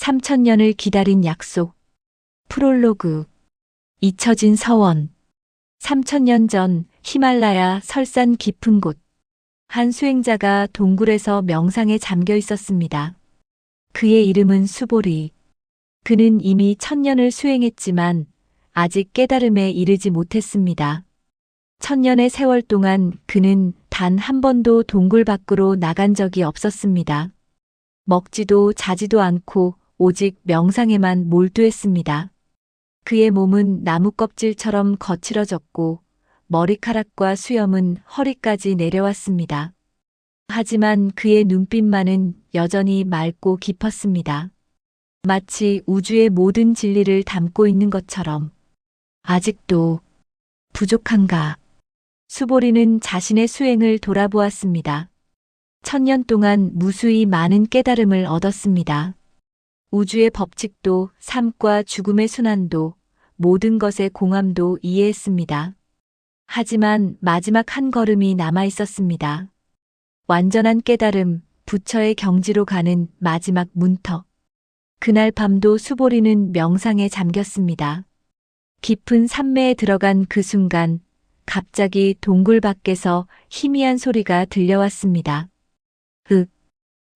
3천년을 기다린 약속. 프롤로그. 잊혀진 서원. 3천년 전 히말라야 설산 깊은 곳. 한 수행자가 동굴에서 명상에 잠겨 있었습니다. 그의 이름은 수보리. 그는 이미 1000년을 수행했지만 아직 깨달음에 이르지 못했습니다. 1000년의 세월 동안 그는 단 한 번도 동굴 밖으로 나간 적이 없었습니다. 먹지도 자지도 않고 오직 명상에만 몰두했습니다. 그의 몸은 나무 껍질처럼 거칠어졌고 머리카락과 수염은 허리까지 내려왔습니다. 하지만 그의 눈빛만은 여전히 맑고 깊었습니다. 마치 우주의 모든 진리를 담고 있는 것처럼. 아직도 부족한가? 수보리는 자신의 수행을 돌아보았습니다. 1000년 동안 무수히 많은 깨달음을 얻었습니다. 우주의 법칙도 삶과 죽음의 순환도 모든 것의 공함도 이해했습니다. 하지만 마지막 한 걸음이 남아 있었습니다. 완전한 깨달음, 부처의 경지로 가는 마지막 문턱. 그날 밤도 수보리는 명상에 잠겼습니다. 깊은 산매에 들어간 그 순간 갑자기 동굴 밖에서 희미한 소리가 들려왔습니다. 흑,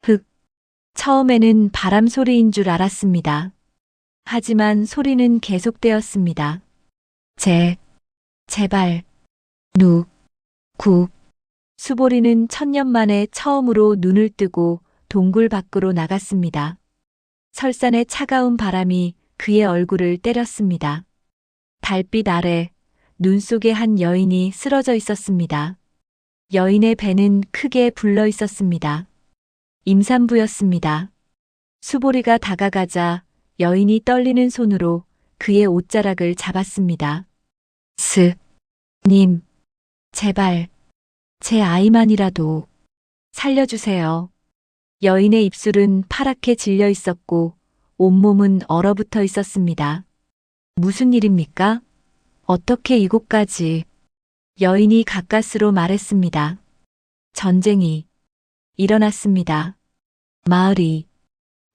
흑. 처음에는 바람 소리인 줄 알았습니다. 하지만 소리는 계속되었습니다. 제발, 구. 수보리는 1000년 만에 처음으로 눈을 뜨고 동굴 밖으로 나갔습니다. 설산의 차가운 바람이 그의 얼굴을 때렸습니다. 달빛 아래 눈 속에 한 여인이 쓰러져 있었습니다. 여인의 배는 크게 불러 있었습니다. 임산부였습니다. 수보리가 다가가자 여인이 떨리는 손으로 그의 옷자락을 잡았습니다. 님, 제발, 제 아이만이라도 살려주세요. 여인의 입술은 파랗게 질려 있었고 온몸은 얼어붙어 있었습니다. 무슨 일입니까? 어떻게 이곳까지? 여인이 가까스로 말했습니다. 전쟁이 일어났습니다. 마을이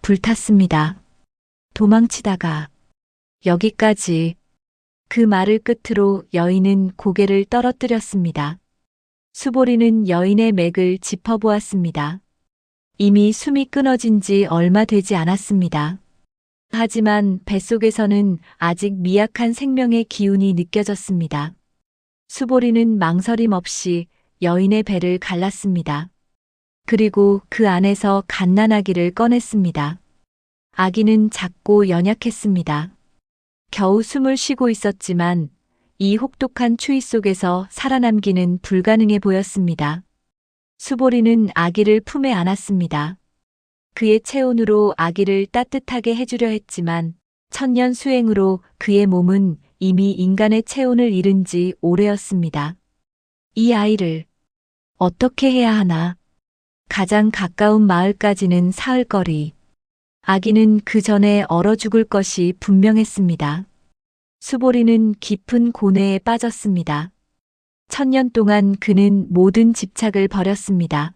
불탔습니다. 도망치다가 여기까지. 그 말을 끝으로 여인은 고개를 떨어뜨렸습니다. 수보리는 여인의 맥을 짚어보았습니다. 이미 숨이 끊어진 지 얼마 되지 않았습니다. 하지만 뱃속에서는 아직 미약한 생명의 기운이 느껴졌습니다. 수보리는 망설임 없이 여인의 배를 갈랐습니다. 그리고 그 안에서 갓난아기를 꺼냈습니다. 아기는 작고 연약했습니다. 겨우 숨을 쉬고 있었지만 이 혹독한 추위 속에서 살아남기는 불가능해 보였습니다. 수보리는 아기를 품에 안았습니다. 그의 체온으로 아기를 따뜻하게 해주려 했지만 1000년 수행으로 그의 몸은 이미 인간의 체온을 잃은 지 오래였습니다. 이 아이를 어떻게 해야 하나? 가장 가까운 마을까지는 사흘거리. 아기는 그 전에 얼어 죽을 것이 분명했습니다. 수보리는 깊은 고뇌에 빠졌습니다. 1000년 동안 그는 모든 집착을 버렸습니다.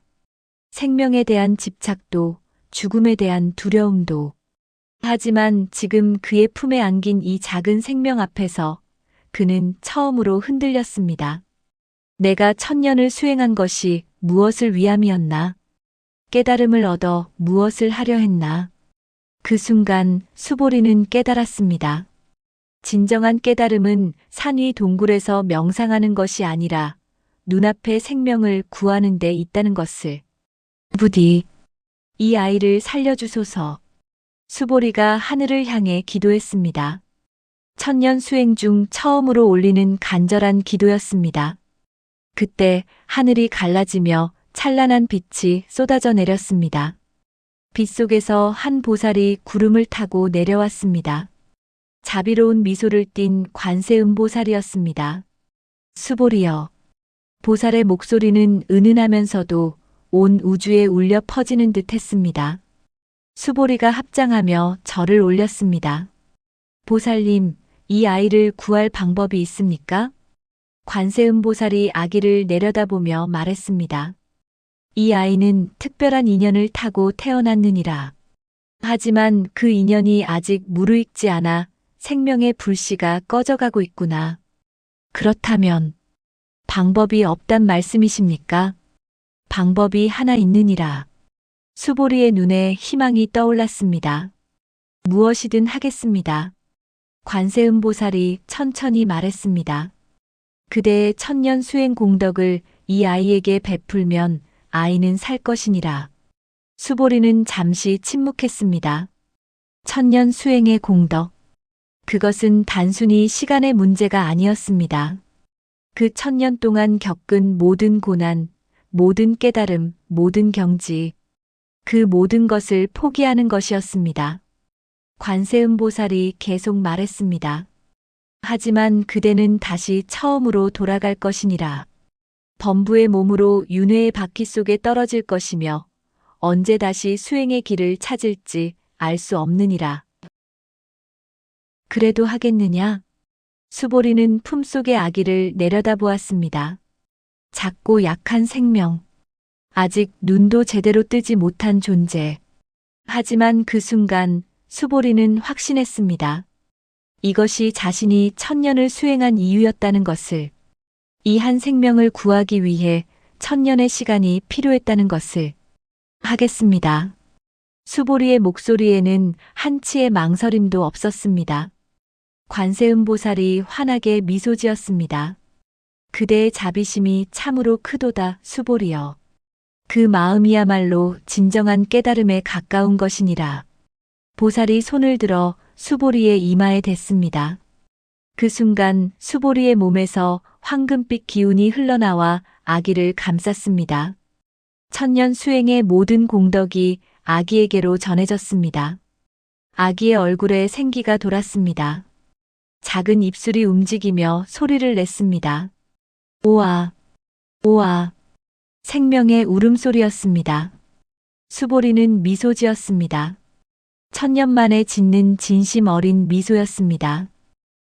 생명에 대한 집착도, 죽음에 대한 두려움도. 하지만 지금 그의 품에 안긴 이 작은 생명 앞에서 그는 처음으로 흔들렸습니다. 내가 1000년을 수행한 것이 무엇을 위함이었나? 깨달음을 얻어 무엇을 하려 했나? 그 순간 수보리는 깨달았습니다. 진정한 깨달음은 산 위 동굴에서 명상하는 것이 아니라 눈앞의 생명을 구하는 데 있다는 것을. 부디 이 아이를 살려주소서. 수보리가 하늘을 향해 기도했습니다. 1000년 수행 중 처음으로 올리는 간절한 기도였습니다. 그때 하늘이 갈라지며 찬란한 빛이 쏟아져 내렸습니다. 빛 속에서 한 보살이 구름을 타고 내려왔습니다. 자비로운 미소를 띤 관세음보살이었습니다. 수보리여. 보살의 목소리는 은은하면서도 온 우주에 울려 퍼지는 듯 했습니다. 수보리가 합장하며 절을 올렸습니다. 보살님, 이 아이를 구할 방법이 있습니까? 관세음보살이 아기를 내려다보며 말했습니다. 이 아이는 특별한 인연을 타고 태어났느니라. 하지만 그 인연이 아직 무르익지 않아 생명의 불씨가 꺼져가고 있구나. 그렇다면 방법이 없단 말씀이십니까? 방법이 하나 있느니라. 수보리의 눈에 희망이 떠올랐습니다. 무엇이든 하겠습니다. 관세음보살이 천천히 말했습니다. 그대의 천년 수행 공덕을 이 아이에게 베풀면 아이는 살 것이니라. 수보리는 잠시 침묵했습니다. 천년 수행의 공덕. 그것은 단순히 시간의 문제가 아니었습니다. 그 천년 동안 겪은 모든 고난, 모든 깨달음, 모든 경지, 그 모든 것을 포기하는 것이었습니다. 관세음보살이 계속 말했습니다. 하지만 그대는 다시 처음으로 돌아갈 것이니라. 범부의 몸으로 윤회의 바퀴 속에 떨어질 것이며 언제 다시 수행의 길을 찾을지 알 수 없느니라. 그래도 하겠느냐? 수보리는 품속의 아기를 내려다보았습니다. 작고 약한 생명. 아직 눈도 제대로 뜨지 못한 존재. 하지만 그 순간 수보리는 확신했습니다. 이것이 자신이 천년을 수행한 이유였다는 것을. 이 한 생명을 구하기 위해 천년의 시간이 필요했다는 것을. 하겠습니다. 수보리의 목소리에는 한치의 망설임도 없었습니다. 관세음보살이 환하게 미소 지었습니다. 그대의 자비심이 참으로 크도다, 수보리여. 그 마음이야말로 진정한 깨달음에 가까운 것이니라. 보살이 손을 들어 수보리의 이마에 댔습니다. 그 순간 수보리의 몸에서 황금빛 기운이 흘러나와 아기를 감쌌습니다. 천년 수행의 모든 공덕이 아기에게로 전해졌습니다. 아기의 얼굴에 생기가 돌았습니다. 작은 입술이 움직이며 소리를 냈습니다. 오아, 오아. 생명의 울음소리였습니다. 수보리는 미소 지었습니다. 천년 만에 짓는 진심 어린 미소였습니다.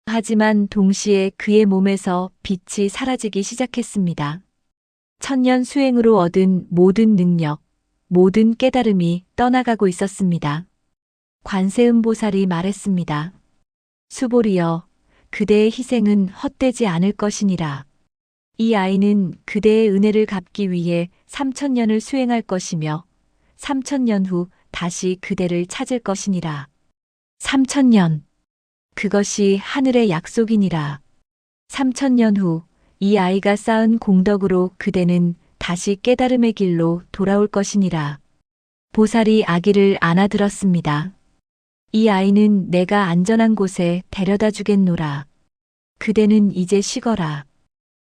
하지만 동시에 그의 몸에서 빛이 사라지기 시작했습니다. 천년 수행으로 얻은 모든 능력, 모든 깨달음이 떠나가고 있었습니다. 관세음보살이 말했습니다. 수보리여, 그대의 희생은 헛되지 않을 것이니라. 이 아이는 그대의 은혜를 갚기 위해 3000년을 수행할 것이며 3000년 후 다시 그대를 찾을 것이니라. 3000년. 그것이 하늘의 약속이니라. 3000년 후 이 아이가 쌓은 공덕으로 그대는 다시 깨달음의 길로 돌아올 것이니라. 보살이 아기를 안아들었습니다. 이 아이는 내가 안전한 곳에 데려다 주겠노라. 그대는 이제 쉬거라.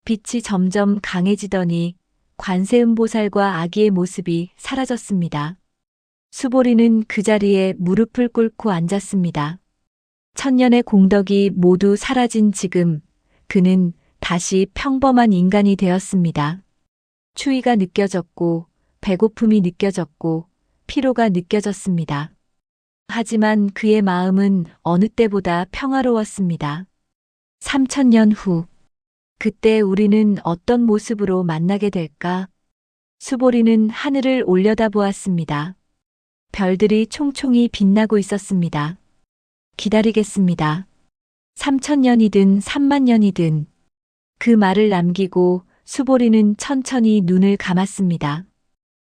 빛이 점점 강해지더니 관세음보살과 아기의 모습이 사라졌습니다. 수보리는 그 자리에 무릎을 꿇고 앉았습니다. 천년의 공덕이 모두 사라진 지금 그는 다시 평범한 인간이 되었습니다. 추위가 느껴졌고 배고픔이 느껴졌고 피로가 느껴졌습니다. 하지만 그의 마음은 어느 때보다 평화로웠습니다. 3000년 후 그때 우리는 어떤 모습으로 만나게 될까? 수보리는 하늘을 올려다보았습니다. 별들이 총총히 빛나고 있었습니다. 기다리겠습니다. 3000년이든 3만년이든 그 말을 남기고 수보리는 천천히 눈을 감았습니다.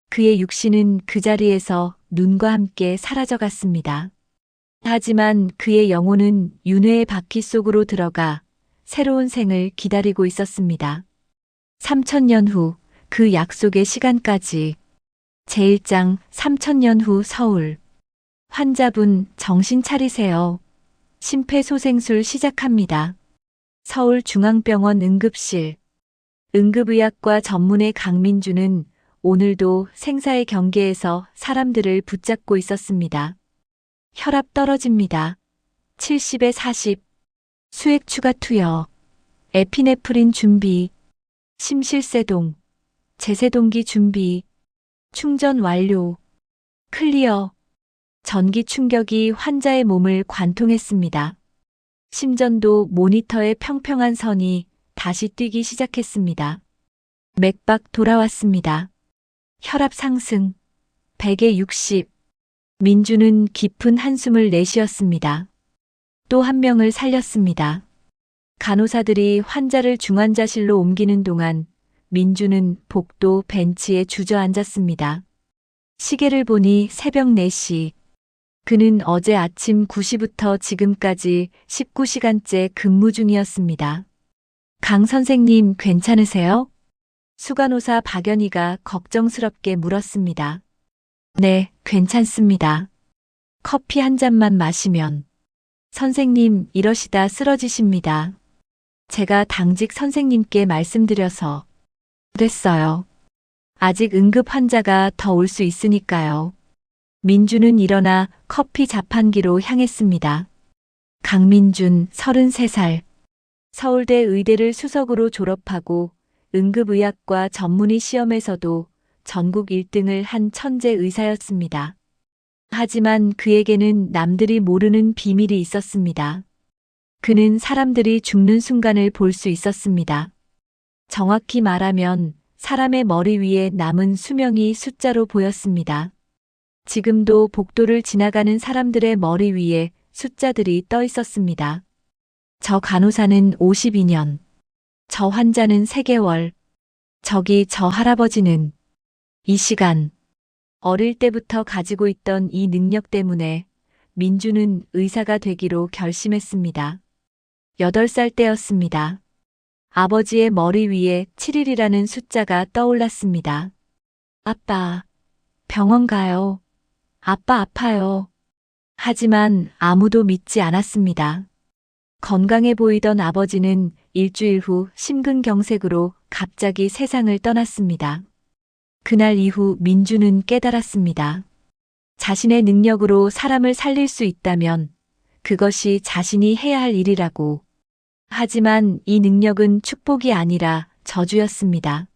그의 육신은 그 자리에서 눈과 함께 사라져갔습니다. 하지만 그의 영혼은 윤회의 바퀴 속으로 들어가 새로운 생을 기다리고 있었습니다. 3000년 후 그 약속의 시간까지. 제1장 3000년 후 서울. 환자분 정신 차리세요. 심폐소생술 시작합니다. 서울중앙병원 응급실. 응급의학과 전문의 강민주는 오늘도 생사의 경계에서 사람들을 붙잡고 있었습니다. 혈압 떨어집니다. 70에 40. 수액 추가 투여. 에피네프린 준비. 심실세동. 제세동기 준비. 충전 완료. 클리어. 전기 충격이 환자의 몸을 관통했습니다. 심전도 모니터의 평평한 선이 다시 뛰기 시작했습니다. 맥박 돌아왔습니다. 혈압 상승. 100에 60. 민주는 깊은 한숨을 내쉬었습니다. 또 한 명을 살렸습니다. 간호사들이 환자를 중환자실로 옮기는 동안 민주는 복도 벤치에 주저앉았습니다. 시계를 보니 새벽 4시. 그는 어제 아침 9시부터 지금까지 19시간째 근무 중이었습니다. 강 선생님 괜찮으세요? 수간호사 박연희가 걱정스럽게 물었습니다. 네, 괜찮습니다. 커피 한 잔만 마시면. 선생님 이러시다 쓰러지십니다. 제가 당직 선생님께 말씀드려서 그랬어요. 아직 응급 환자가 더 올 수 있으니까요. 민주는 일어나 커피 자판기로 향했습니다. 강민준 33살. 서울대 의대를 수석으로 졸업하고 응급의학과 전문의 시험에서도 전국 1등을 한 천재 의사였습니다. 하지만 그에게는 남들이 모르는 비밀이 있었습니다. 그는 사람들이 죽는 순간을 볼 수 있었습니다. 정확히 말하면 사람의 머리 위에 남은 수명이 숫자로 보였습니다. 지금도 복도를 지나가는 사람들의 머리 위에 숫자들이 떠 있었습니다. 저 간호사는 52년, 저 환자는 3개월, 저기 저 할아버지는 이 시간. 어릴 때부터 가지고 있던 이 능력 때문에 민주는 의사가 되기로 결심했습니다. 8살 때였습니다. 아버지의 머리 위에 7일이라는 숫자가 떠올랐습니다. 아빠, 병원 가요. 아빠 아파요. 하지만 아무도 믿지 않았습니다. 건강해 보이던 아버지는 일주일 후 심근경색으로 갑자기 세상을 떠났습니다. 그날 이후 민주는 깨달았습니다. 자신의 능력으로 사람을 살릴 수 있다면 그것이 자신이 해야 할 일이라고. 하지만 이 능력은 축복이 아니라 저주였습니다.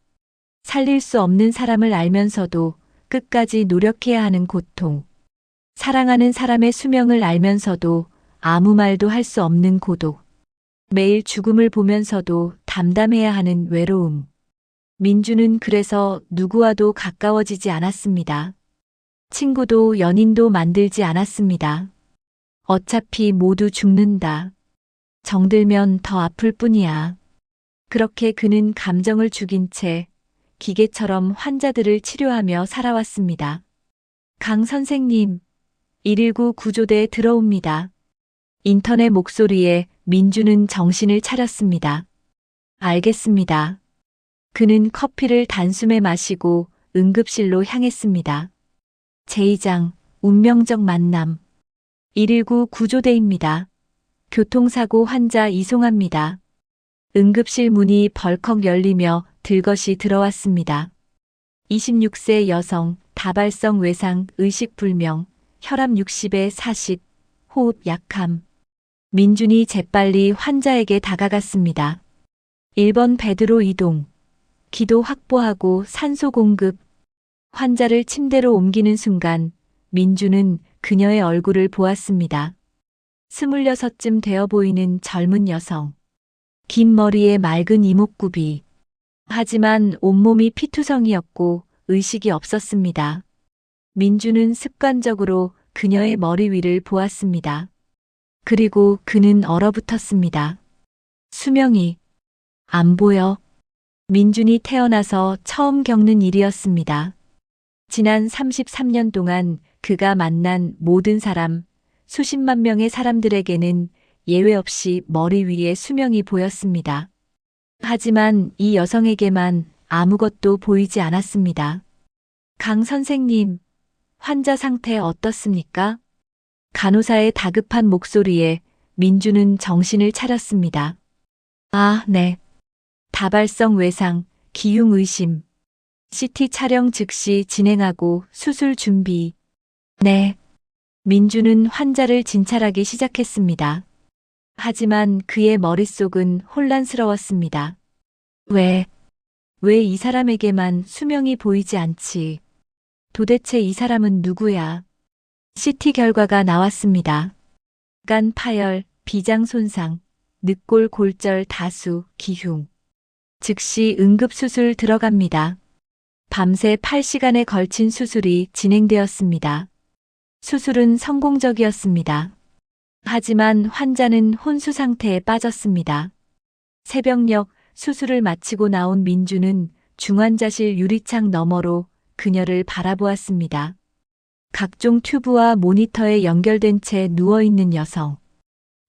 살릴 수 없는 사람을 알면서도 끝까지 노력해야 하는 고통. 사랑하는 사람의 수명을 알면서도 아무 말도 할 수 없는 고독. 매일 죽음을 보면서도 담담해야 하는 외로움. 민주는 그래서 누구와도 가까워지지 않았습니다. 친구도 연인도 만들지 않았습니다. 어차피 모두 죽는다. 정들면 더 아플 뿐이야. 그렇게 그는 감정을 죽인 채 기계처럼 환자들을 치료하며 살아왔습니다. 강 선생님, 119 구조대에 들어옵니다. 인턴의 목소리에 민주는 정신을 차렸습니다. 알겠습니다. 그는 커피를 단숨에 마시고 응급실로 향했습니다. 제2장 운명적 만남. 119 구조대입니다. 교통사고 환자 이송합니다. 응급실 문이 벌컥 열리며 들것이 들어왔습니다. 26세 여성, 다발성 외상, 의식불명, 혈압 60에 40, 호흡 약함. 민준이 재빨리 환자에게 다가갔습니다. 1번 베드로 이동. 기도 확보하고 산소 공급. 환자를 침대로 옮기는 순간 민주는 그녀의 얼굴을 보았습니다. 26쯤 되어 보이는 젊은 여성. 긴 머리에 맑은 이목구비. 하지만 온몸이 피투성이었고 의식이 없었습니다. 민주는 습관적으로 그녀의 머리 위를 보았습니다. 그리고 그는 얼어붙었습니다. 수명이 안 보여. 민준이 태어나서 처음 겪는 일이었습니다. 지난 33년 동안 그가 만난 모든 사람, 수십만 명의 사람들에게는 예외 없이 머리 위에 수명이 보였습니다. 하지만 이 여성에게만 아무것도 보이지 않았습니다. 강 선생님, 환자 상태 어떻습니까? 간호사의 다급한 목소리에 민주는 정신을 차렸습니다. 아, 네. 다발성 외상, 기흉 의심. CT 촬영 즉시 진행하고 수술 준비. 네. 민주는 환자를 진찰하기 시작했습니다. 하지만 그의 머릿속은 혼란스러웠습니다. 왜 이 사람에게만 수명이 보이지 않지? 도대체 이 사람은 누구야? CT 결과가 나왔습니다. 간 파열, 비장 손상, 늑골 골절 다수, 기흉. 즉시 응급수술 들어갑니다. 밤새 8시간에 걸친 수술이 진행되었습니다. 수술은 성공적이었습니다. 하지만 환자는 혼수 상태에 빠졌습니다. 새벽녘 수술을 마치고 나온 민주는 중환자실 유리창 너머로 그녀를 바라보았습니다. 각종 튜브와 모니터에 연결된 채 누워있는 여성.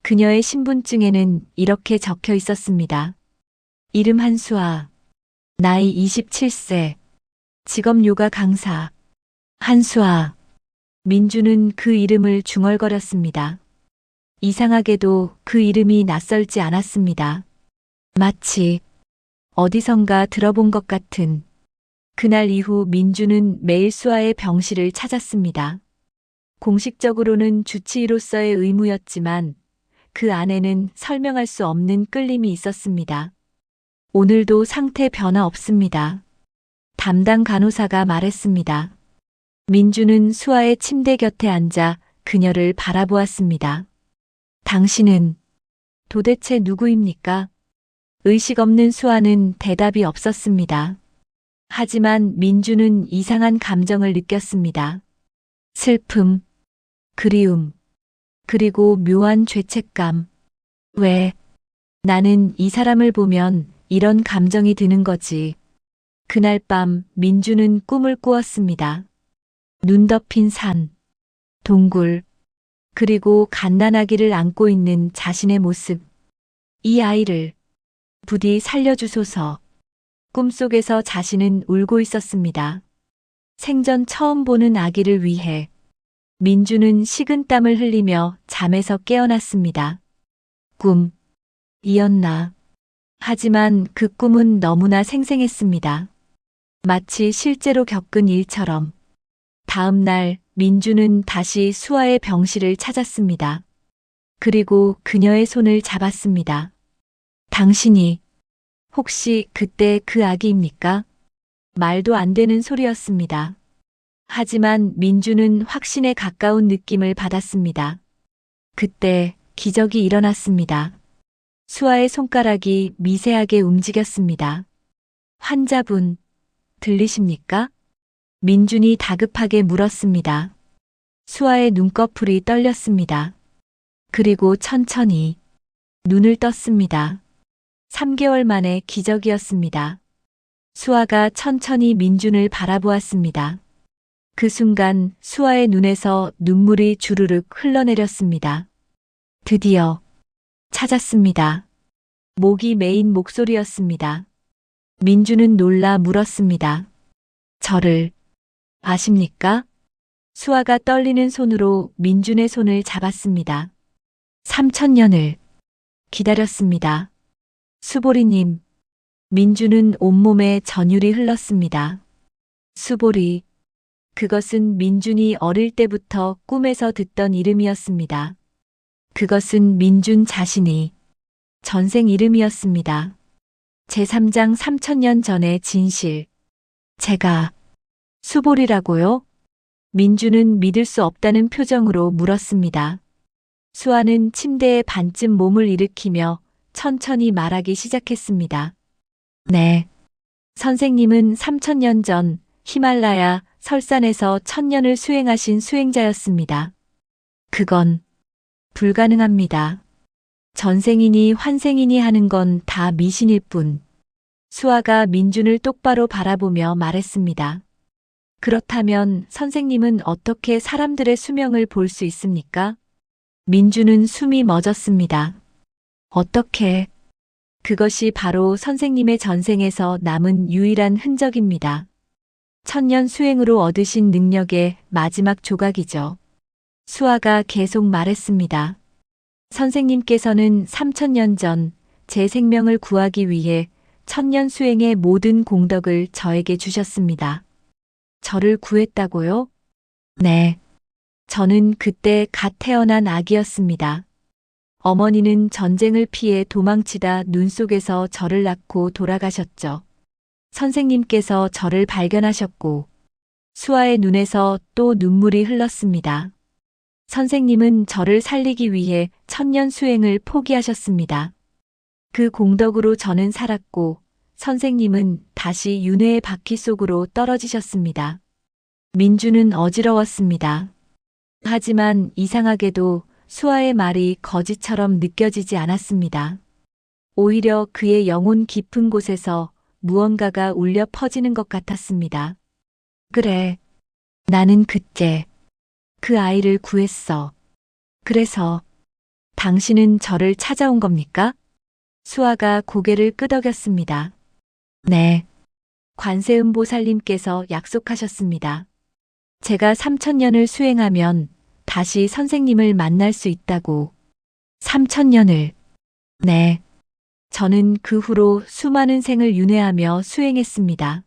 그녀의 신분증에는 이렇게 적혀 있었습니다. 이름 한수아. 나이 27세. 직업 요가 강사. 한수아. 민주는 그 이름을 중얼거렸습니다. 이상하게도 그 이름이 낯설지 않았습니다. 마치 어디선가 들어본 것 같은. 그날 이후 민주는 매일 수아의 병실을 찾았습니다. 공식적으로는 주치의로서의 의무였지만 그 안에는 설명할 수 없는 끌림이 있었습니다. 오늘도 상태 변화 없습니다. 담당 간호사가 말했습니다. 민주는 수아의 침대 곁에 앉아 그녀를 바라보았습니다. 당신은 도대체 누구입니까? 의식 없는 수아는 대답이 없었습니다. 하지만 민주는 이상한 감정을 느꼈습니다. 슬픔, 그리움, 그리고 묘한 죄책감. 왜 나는 이 사람을 보면 이런 감정이 드는 거지. 그날 밤 민주는 꿈을 꾸었습니다. 눈 덮인 산, 동굴, 그리고 갓난아기를 안고 있는 자신의 모습. 이 아이를 부디 살려주소서. 꿈속에서 자신은 울고 있었습니다. 생전 처음 보는 아기를 위해 민주는 식은땀을 흘리며 잠에서 깨어났습니다. 꿈이었나? 하지만 그 꿈은 너무나 생생했습니다. 마치 실제로 겪은 일처럼. 다음 날 민주는 다시 수아의 병실을 찾았습니다. 그리고 그녀의 손을 잡았습니다. 당신이 혹시 그때 그 아기입니까? 말도 안 되는 소리였습니다. 하지만 민주는 확신에 가까운 느낌을 받았습니다. 그때 기적이 일어났습니다. 수아의 손가락이 미세하게 움직였습니다. 환자분, 들리십니까? 민준이 다급하게 물었습니다. 수아의 눈꺼풀이 떨렸습니다. 그리고 천천히 눈을 떴습니다. 3개월 만에 기적이었습니다. 수아가 천천히 민준을 바라보았습니다. 그 순간 수아의 눈에서 눈물이 주르륵 흘러내렸습니다. 드디어 찾았습니다. 목이 메인 목소리였습니다. 민주는 놀라 물었습니다. 저를 아십니까? 수아가 떨리는 손으로 민준의 손을 잡았습니다. 3000년을 기다렸습니다. 수보리님. 민주는 온몸에 전율이 흘렀습니다. 수보리. 그것은 민준이 어릴 때부터 꿈에서 듣던 이름이었습니다. 그것은 민준 자신이 전생 이름이었습니다. 제3장 3000년 전의 진실. 제가 수보리라고요? 민주는 믿을 수 없다는 표정으로 물었습니다. 수아는 침대에 반쯤 몸을 일으키며 천천히 말하기 시작했습니다. 네. 선생님은 3000년 전 히말라야 설산에서 1000년을 수행하신 수행자였습니다. 그건 불가능합니다. 전생이니 환생이니 하는 건 다 미신일 뿐. 수아가 민준을 똑바로 바라보며 말했습니다. 그렇다면 선생님은 어떻게 사람들의 수명을 볼 수 있습니까? 민준은 숨이 멎었습니다. 어떻게? 그것이 바로 선생님의 전생에서 남은 유일한 흔적입니다. 1000년 수행으로 얻으신 능력의 마지막 조각이죠. 수아가 계속 말했습니다. 선생님께서는 3000년 전 제 생명을 구하기 위해 1000년 수행의 모든 공덕을 저에게 주셨습니다. 저를 구했다고요? 네. 저는 그때 갓 태어난 아기였습니다. 어머니는 전쟁을 피해 도망치다 눈 속에서 저를 낳고 돌아가셨죠. 선생님께서 저를 발견하셨고 수아의 눈에서 또 눈물이 흘렀습니다. 선생님은 저를 살리기 위해 1000년 수행을 포기하셨습니다. 그 공덕으로 저는 살았고 선생님은 다시 윤회의 바퀴 속으로 떨어지셨습니다. 민주는 어지러웠습니다. 하지만 이상하게도 수아의 말이 거짓처럼 느껴지지 않았습니다. 오히려 그의 영혼 깊은 곳에서 무언가가 울려 퍼지는 것 같았습니다. 그래, 나는 그때 그 아이를 구했어. 그래서 당신은 저를 찾아온 겁니까? 수아가 고개를 끄덕였습니다. 네. 관세음보살님께서 약속하셨습니다. 제가 3,000년을 수행하면 다시 선생님을 만날 수 있다고. 3,000년을. 네. 저는 그 후로 수많은 생을 윤회하며 수행했습니다.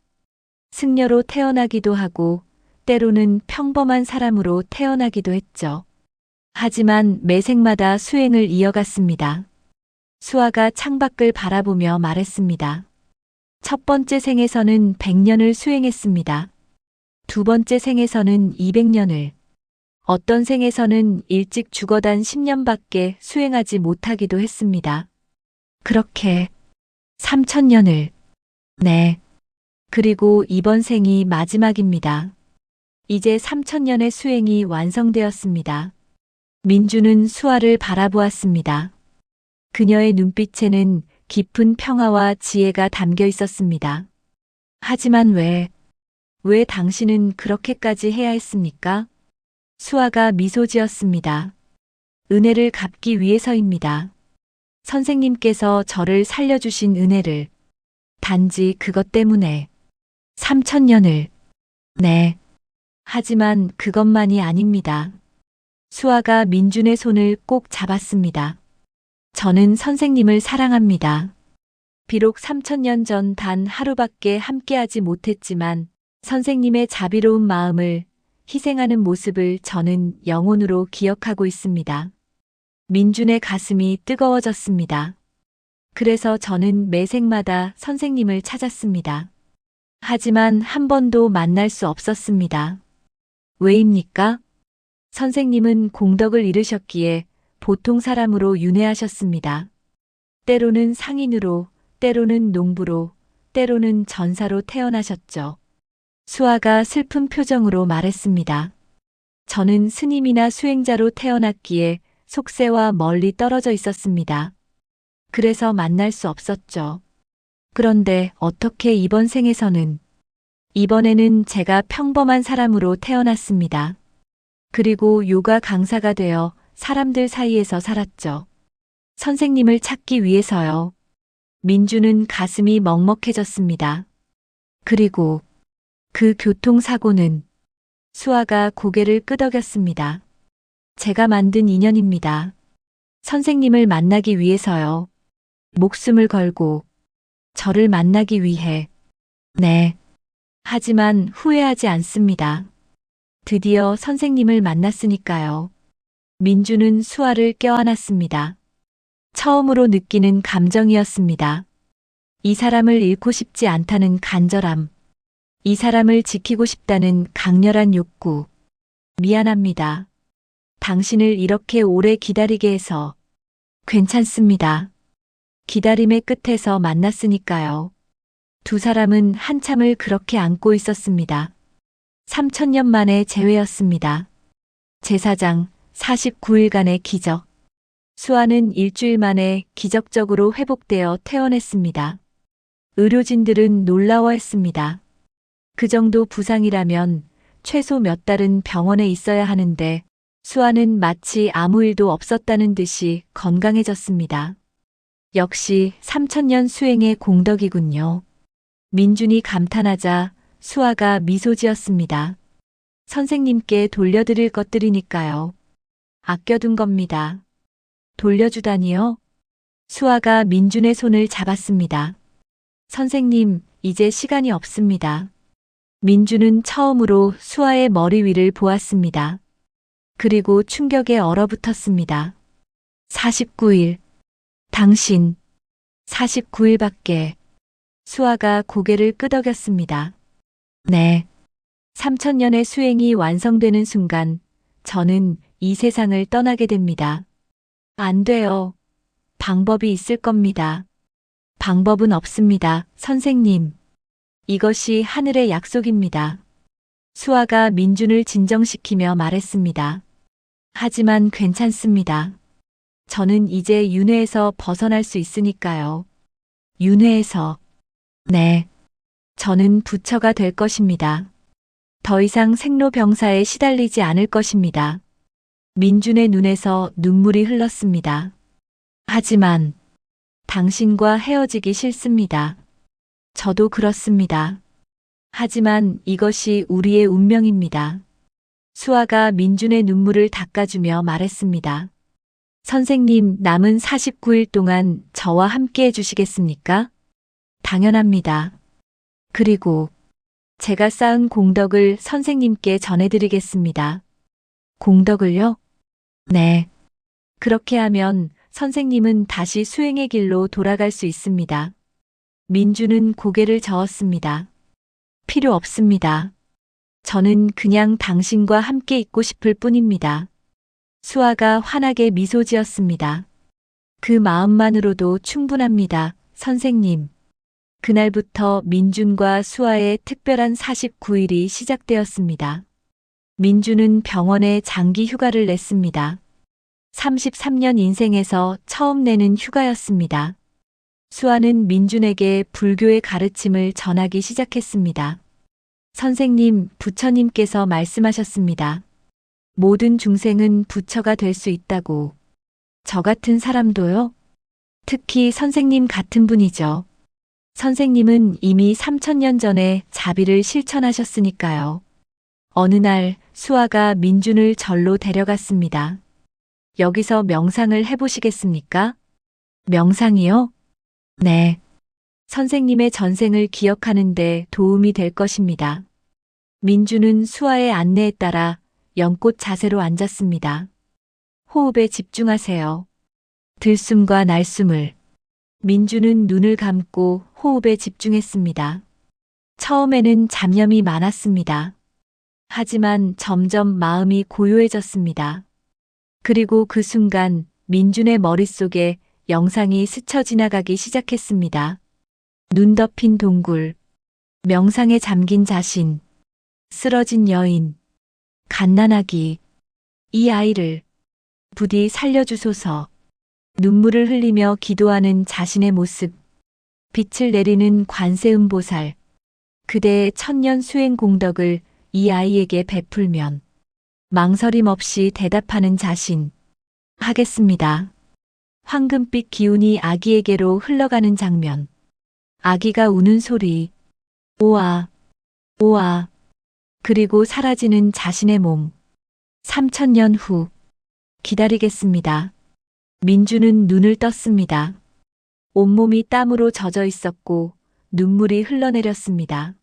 승려로 태어나기도 하고 때로는 평범한 사람으로 태어나기도 했죠. 하지만 매생마다 수행을 이어갔습니다. 수아가 창밖을 바라보며 말했습니다. 첫 번째 생에서는 100년을 수행했습니다. 두 번째 생에서는 200년을, 어떤 생에서는 일찍 죽어단 10년밖에 수행하지 못하기도 했습니다. 그렇게 3,000년을, 네. 그리고 이번 생이 마지막입니다. 이제 3,000년의 수행이 완성되었습니다. 민주는 수아를 바라보았습니다. 그녀의 눈빛에는 깊은 평화와 지혜가 담겨 있었습니다. 하지만 왜 당신은 그렇게까지 해야 했습니까? 수아가 미소 지었습니다. 은혜를 갚기 위해서입니다. 선생님께서 저를 살려주신 은혜를. 단지 그것 때문에. 3,000년을. 네. 하지만 그것만이 아닙니다. 수아가 민준의 손을 꼭 잡았습니다. 저는 선생님을 사랑합니다. 비록 3,000년 전 단 하루밖에 함께하지 못했지만 선생님의 자비로운 마음을 희생하는 모습을 저는 영혼으로 기억하고 있습니다. 민준의 가슴이 뜨거워졌습니다. 그래서 저는 매생마다 선생님을 찾았습니다. 하지만 한 번도 만날 수 없었습니다. 왜입니까? 선생님은 공덕을 이루셨기에 보통 사람으로 윤회하셨습니다. 때로는 상인으로, 때로는 농부로, 때로는 전사로 태어나셨죠. 수아가 슬픈 표정으로 말했습니다. 저는 스님이나 수행자로 태어났기에 속세와 멀리 떨어져 있었습니다. 그래서 만날 수 없었죠. 그런데 어떻게 이번 생에서는, 이번에는 제가 평범한 사람으로 태어났습니다. 그리고 요가 강사가 되어 사람들 사이에서 살았죠. 선생님을 찾기 위해서요. 민주는 가슴이 먹먹해졌습니다. 그리고 그 교통사고는, 수아가 고개를 끄덕였습니다. 제가 만든 인연입니다. 선생님을 만나기 위해서요. 목숨을 걸고 저를 만나기 위해. 네. 하지만 후회하지 않습니다. 드디어 선생님을 만났으니까요. 민주는 수아를 껴안았습니다. 처음으로 느끼는 감정이었습니다. 이 사람을 잃고 싶지 않다는 간절함. 이 사람을 지키고 싶다는 강렬한 욕구. 미안합니다. 당신을 이렇게 오래 기다리게 해서. 괜찮습니다. 기다림의 끝에서 만났으니까요. 두 사람은 한참을 그렇게 안고 있었습니다. 3,000년 만의 재회였습니다. 제사장 49일간의 기적. 수아는 일주일 만에 기적적으로 회복되어 퇴원했습니다. 의료진들은 놀라워했습니다. 그 정도 부상이라면 최소 몇 달은 병원에 있어야 하는데 수아는 마치 아무 일도 없었다는 듯이 건강해졌습니다. 역시 3,000년 수행의 공덕이군요. 민준이 감탄하자 수아가 미소 지었습니다. 선생님께 돌려드릴 것들이니까요. 아껴둔 겁니다. 돌려주다니요? 수아가 민준의 손을 잡았습니다. 선생님, 이제 시간이 없습니다. 민준은 처음으로 수아의 머리 위를 보았습니다. 그리고 충격에 얼어붙었습니다. 49일. 당신. 49일밖에. 수아가 고개를 끄덕였습니다. 네. 3,000년의 수행이 완성되는 순간 저는 이 세상을 떠나게 됩니다. 안 돼요. 방법이 있을 겁니다. 방법은 없습니다, 선생님. 이것이 하늘의 약속입니다. 수아가 민준을 진정시키며 말했습니다. 하지만 괜찮습니다. 저는 이제 윤회에서 벗어날 수 있으니까요. 윤회에서. 네. 저는 부처가 될 것입니다. 더 이상 생로병사에 시달리지 않을 것입니다. 민준의 눈에서 눈물이 흘렀습니다. 하지만 당신과 헤어지기 싫습니다. 저도 그렇습니다. 하지만 이것이 우리의 운명입니다. 수아가 민준의 눈물을 닦아주며 말했습니다. 선생님, 남은 49일 동안 저와 함께 해주시겠습니까? 당연합니다. 그리고 제가 쌓은 공덕을 선생님께 전해드리겠습니다. 공덕을요? 네. 그렇게 하면 선생님은 다시 수행의 길로 돌아갈 수 있습니다. 민주는 고개를 저었습니다. 필요 없습니다. 저는 그냥 당신과 함께 있고 싶을 뿐입니다. 수아가 환하게 미소 지었습니다. 그 마음만으로도 충분합니다, 선생님. 그날부터 민준과 수아의 특별한 49일이 시작되었습니다. 민준은 병원에 장기 휴가를 냈습니다. 33년 인생에서 처음 내는 휴가였습니다. 수아는 민준에게 불교의 가르침을 전하기 시작했습니다. 선생님, 부처님께서 말씀하셨습니다. 모든 중생은 부처가 될 수 있다고. 저 같은 사람도요? 특히 선생님 같은 분이죠. 선생님은 이미 3000년 전에 자비를 실천하셨으니까요. 어느 날 수아가 민준을 절로 데려갔습니다. 여기서 명상을 해보시겠습니까? 명상이요? 네. 선생님의 전생을 기억하는데 도움이 될 것입니다. 민준은 수아의 안내에 따라 연꽃 자세로 앉았습니다. 호흡에 집중하세요. 들숨과 날숨을. 민준은 눈을 감고 호흡에 집중했습니다. 처음에는 잡념이 많았습니다. 하지만 점점 마음이 고요해졌습니다. 그리고 그 순간 민준의 머릿속에 영상이 스쳐 지나가기 시작했습니다. 눈 덮인 동굴, 명상에 잠긴 자신, 쓰러진 여인, 갓난아기, 이 아이를 부디 살려주소서. 눈물을 흘리며 기도하는 자신의 모습, 빛을 내리는 관세음보살, 그대의 천년 수행 공덕을 이 아이에게 베풀면 망설임 없이 대답하는 자신. 하겠습니다. 황금빛 기운이 아기에게로 흘러가는 장면. 아기가 우는 소리. 오아, 오아. 그리고 사라지는 자신의 몸. 3000년 후. 기다리겠습니다. 민주는 눈을 떴습니다. 온몸이 땀으로 젖어 있었고 눈물이 흘러내렸습니다.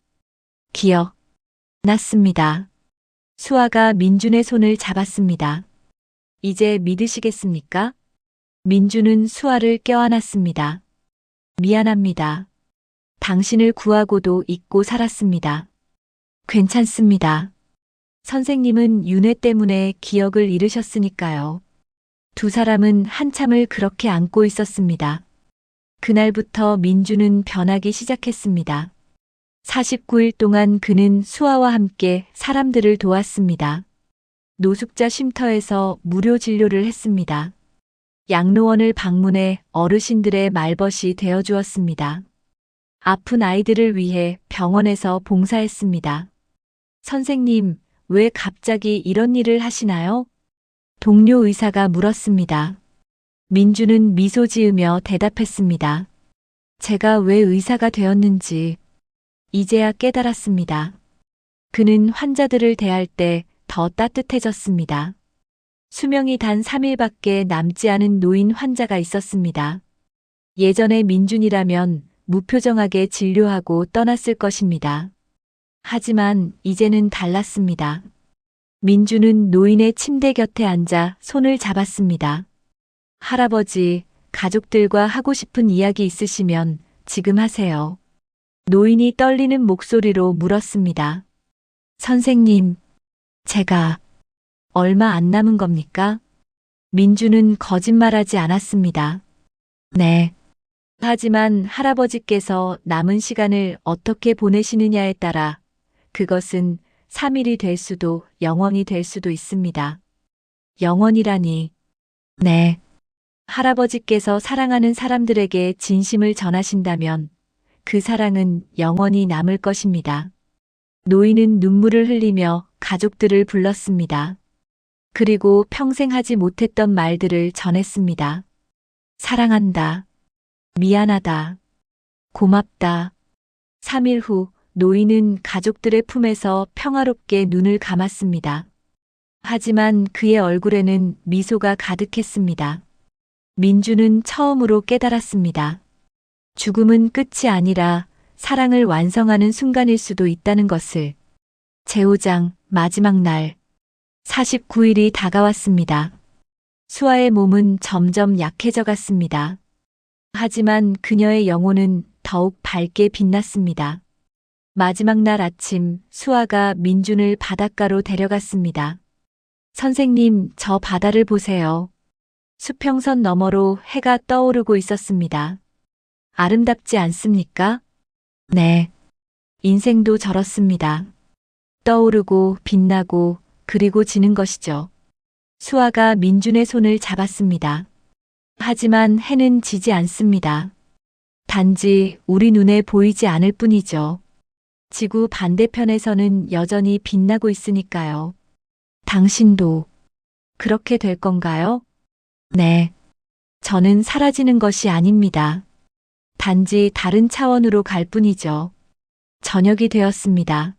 기억. 났습니다. 수아가 민준의 손을 잡았습니다. 이제 믿으시겠습니까? 민준은 수아를 껴안았습니다. 미안합니다. 당신을 구하고도 잊고 살았습니다. 괜찮습니다. 선생님은 윤회 때문에 기억을 잃으셨으니까요. 두 사람은 한참을 그렇게 안고 있었습니다. 그날부터 민주는 변하기 시작했습니다. 49일 동안 그는 수아와 함께 사람들을 도왔습니다. 노숙자 쉼터에서 무료 진료를 했습니다. 양로원을 방문해 어르신들의 말벗이 되어주었습니다. 아픈 아이들을 위해 병원에서 봉사했습니다. 선생님, 왜 갑자기 이런 일을 하시나요? 동료 의사가 물었습니다. 민주는 미소 지으며 대답했습니다. 제가 왜 의사가 되었는지 이제야 깨달았습니다. 그는 환자들을 대할 때 더 따뜻해졌습니다. 수명이 단 3일밖에 남지 않은 노인 환자가 있었습니다. 예전의 민준이라면 무표정하게 진료하고 떠났을 것입니다. 하지만 이제는 달랐습니다. 민주는 노인의 침대 곁에 앉아 손을 잡았습니다. 할아버지, 가족들과 하고 싶은 이야기 있으시면 지금 하세요. 노인이 떨리는 목소리로 물었습니다. 선생님, 제가 얼마 안 남은 겁니까? 민주는 거짓말하지 않았습니다. 네. 하지만 할아버지께서 남은 시간을 어떻게 보내시느냐에 따라 그것은 3일이 될 수도 영원이 될 수도 있습니다. 영원이라니. 네. 할아버지께서 사랑하는 사람들에게 진심을 전하신다면 그 사랑은 영원히 남을 것입니다. 노인은 눈물을 흘리며 가족들을 불렀습니다. 그리고 평생 하지 못했던 말들을 전했습니다. 사랑한다. 미안하다. 고맙다. 3일 후 노인은 가족들의 품에서 평화롭게 눈을 감았습니다. 하지만 그의 얼굴에는 미소가 가득했습니다. 민주는 처음으로 깨달았습니다. 죽음은 끝이 아니라 사랑을 완성하는 순간일 수도 있다는 것을. 제5장 마지막 날 49일이 다가왔습니다. 수아의 몸은 점점 약해져 갔습니다. 하지만 그녀의 영혼은 더욱 밝게 빛났습니다. 마지막 날 아침 수아가 민준을 바닷가로 데려갔습니다. 선생님, 저 바다를 보세요. 수평선 너머로 해가 떠오르고 있었습니다. 아름답지 않습니까? 네. 인생도 저렇습니다. 떠오르고 빛나고 그리고 지는 것이죠. 수아가 민준의 손을 잡았습니다. 하지만 해는 지지 않습니다. 단지 우리 눈에 보이지 않을 뿐이죠. 지구 반대편에서는 여전히 빛나고 있으니까요. 당신도 그렇게 될 건가요? 네. 저는 사라지는 것이 아닙니다. 단지 다른 차원으로 갈 뿐이죠. 저녁이 되었습니다.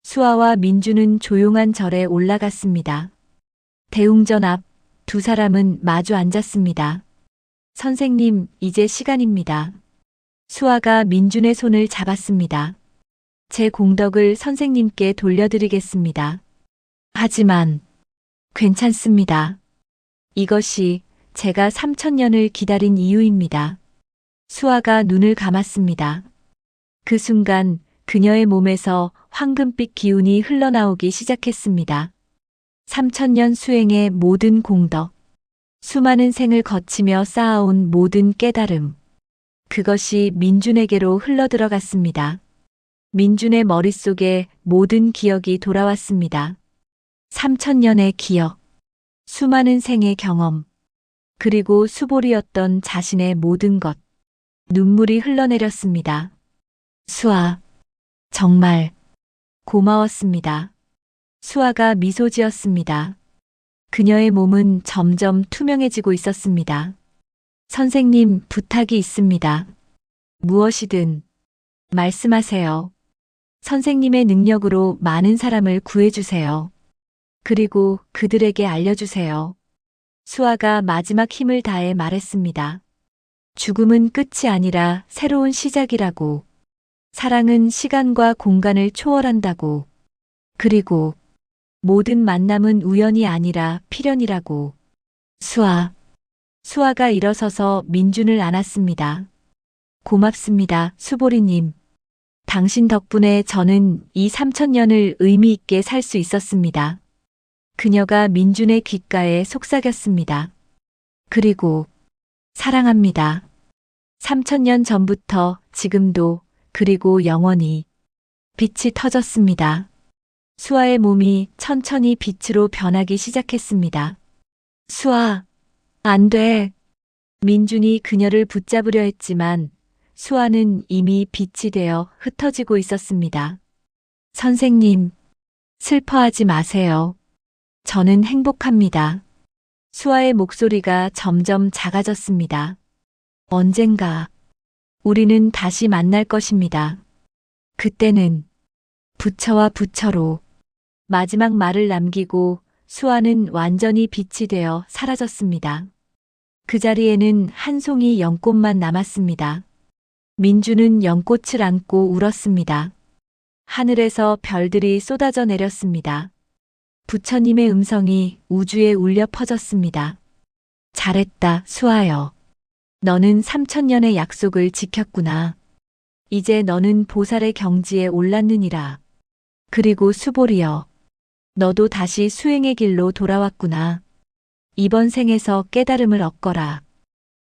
수아와 민주는 조용한 절에 올라갔습니다. 대웅전 앞 두 사람은 마주 앉았습니다. 선생님, 이제 시간입니다. 수아가 민준의 손을 잡았습니다. 제 공덕을 선생님께 돌려드리겠습니다. 하지만 괜찮습니다. 이것이 제가 3000년을 기다린 이유입니다. 수아가 눈을 감았습니다. 그 순간 그녀의 몸에서 황금빛 기운이 흘러나오기 시작했습니다. 3000년 수행의 모든 공덕, 수많은 생을 거치며 쌓아온 모든 깨달음, 그것이 민준에게로 흘러들어갔습니다. 민준의 머릿속에 모든 기억이 돌아왔습니다. 3000년의 기억, 수많은 생의 경험, 그리고 수볼이었던 자신의 모든 것. 눈물이 흘러내렸습니다. 수아, 정말 고마웠습니다. 수아가 미소 지었습니다. 그녀의 몸은 점점 투명해지고 있었습니다. 선생님, 부탁이 있습니다. 무엇이든 말씀하세요. 선생님의 능력으로 많은 사람을 구해주세요. 그리고 그들에게 알려주세요. 수아가 마지막 힘을 다해 말했습니다. 죽음은 끝이 아니라 새로운 시작이라고. 사랑은 시간과 공간을 초월한다고. 그리고 모든 만남은 우연이 아니라 필연이라고. 수아가 일어서서 민준을 안았습니다. 고맙습니다, 수보리님. 당신 덕분에 저는 이 3000년을 의미 있게 살 수 있었습니다. 그녀가 민준의 귓가에 속삭였습니다. 그리고 사랑합니다. 3000년 전부터 지금도 그리고 영원히. 빛이 터졌습니다. 수아의 몸이 천천히 빛으로 변하기 시작했습니다. 수아, 안 돼. 민준이 그녀를 붙잡으려 했지만 수아는 이미 빛이 되어 흩어지고 있었습니다. 선생님, 슬퍼하지 마세요. 저는 행복합니다. 수아의 목소리가 점점 작아졌습니다. 언젠가 우리는 다시 만날 것입니다. 그때는 부처와 부처로. 마지막 말을 남기고 수아는 완전히 빛이 되어 사라졌습니다. 그 자리에는 한 송이 연꽃만 남았습니다. 민주는 연꽃을 안고 울었습니다. 하늘에서 별들이 쏟아져 내렸습니다. 부처님의 음성이 우주에 울려 퍼졌습니다. 잘했다, 수아여. 너는 3000년의 약속을 지켰구나. 이제 너는 보살의 경지에 올랐느니라. 그리고 수보리여, 너도 다시 수행의 길로 돌아왔구나. 이번 생에서 깨달음을 얻거라.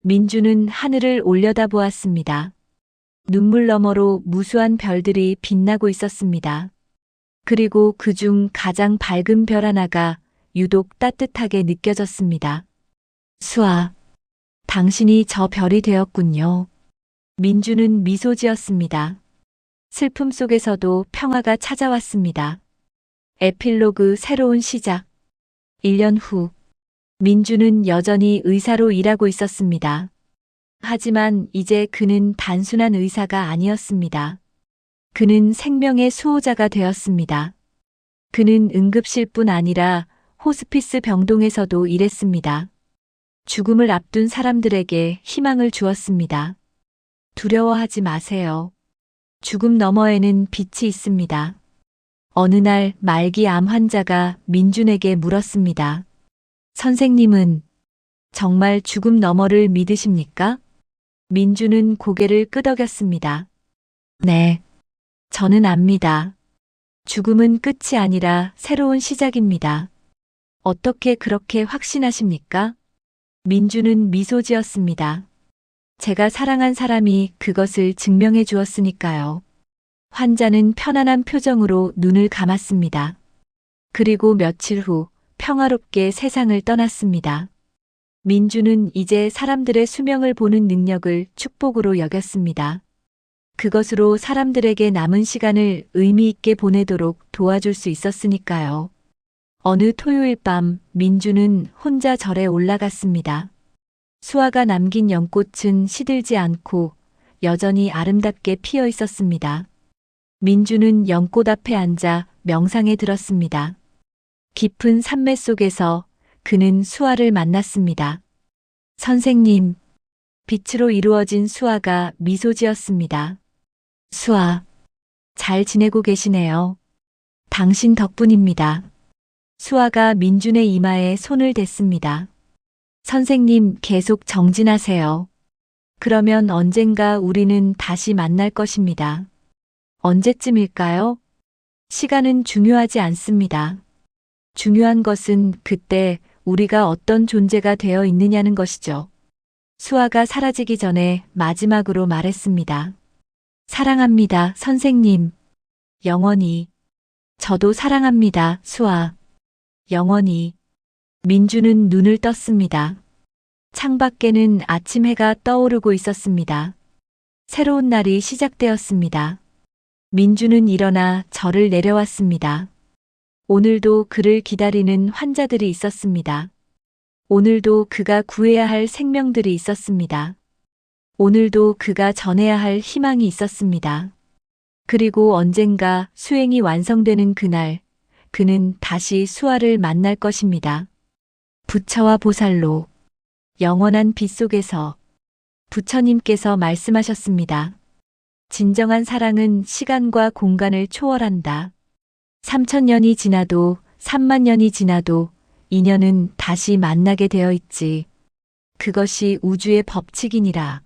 민주는 하늘을 올려다보았습니다. 눈물 너머로 무수한 별들이 빛나고 있었습니다. 그리고 그중 가장 밝은 별 하나가 유독 따뜻하게 느껴졌습니다. 수아, 당신이 저 별이 되었군요. 민주는 미소 지었습니다. 슬픔 속에서도 평화가 찾아왔습니다. 에필로그 새로운 시작. 1년 후, 민주는 여전히 의사로 일하고 있었습니다. 하지만 이제 그는 단순한 의사가 아니었습니다. 그는 생명의 수호자가 되었습니다. 그는 응급실뿐 아니라 호스피스 병동에서도 일했습니다. 죽음을 앞둔 사람들에게 희망을 주었습니다. 두려워하지 마세요. 죽음 너머에는 빛이 있습니다. 어느 날 말기 암 환자가 민준에게 물었습니다. 선생님은 정말 죽음 너머를 믿으십니까? 민준은 고개를 끄덕였습니다. 네, 저는 압니다. 죽음은 끝이 아니라 새로운 시작입니다. 어떻게 그렇게 확신하십니까? 민주는 미소 지었습니다. 제가 사랑한 사람이 그것을 증명해 주었으니까요. 환자는 편안한 표정으로 눈을 감았습니다. 그리고 며칠 후 평화롭게 세상을 떠났습니다. 민주는 이제 사람들의 수명을 보는 능력을 축복으로 여겼습니다. 그것으로 사람들에게 남은 시간을 의미 있게 보내도록 도와줄 수 있었으니까요. 어느 토요일 밤 민주는 혼자 절에 올라갔습니다. 수아가 남긴 연꽃은 시들지 않고 여전히 아름답게 피어 있었습니다. 민주는 연꽃 앞에 앉아 명상에 들었습니다. 깊은 산매 속에서 그는 수아를 만났습니다. 선생님, 빛으로 이루어진 수아가 미소 지었습니다. 수아, 잘 지내고 계시네요. 당신 덕분입니다. 수아가 민준의 이마에 손을 댔습니다. 선생님, 계속 정진하세요. 그러면 언젠가 우리는 다시 만날 것입니다. 언제쯤일까요? 시간은 중요하지 않습니다. 중요한 것은 그때 우리가 어떤 존재가 되어 있느냐는 것이죠. 수아가 사라지기 전에 마지막으로 말했습니다. 사랑합니다, 선생님. 영원히. 저도 사랑합니다, 수아. 영원히. 민주는 눈을 떴습니다. 창밖에는 아침 해가 떠오르고 있었습니다. 새로운 날이 시작되었습니다. 민주는 일어나 절을 내려왔습니다. 오늘도 그를 기다리는 환자들이 있었습니다. 오늘도 그가 구해야 할 생명들이 있었습니다. 오늘도 그가 전해야 할 희망이 있었습니다. 그리고 언젠가 수행이 완성되는 그날, 그는 다시 수아를 만날 것입니다. 부처와 보살로 영원한 빛 속에서 부처님께서 말씀하셨습니다. 진정한 사랑은 시간과 공간을 초월한다. 3000년이 지나도 3만 년이 지나도 인연은 다시 만나게 되어 있지. 그것이 우주의 법칙이니라.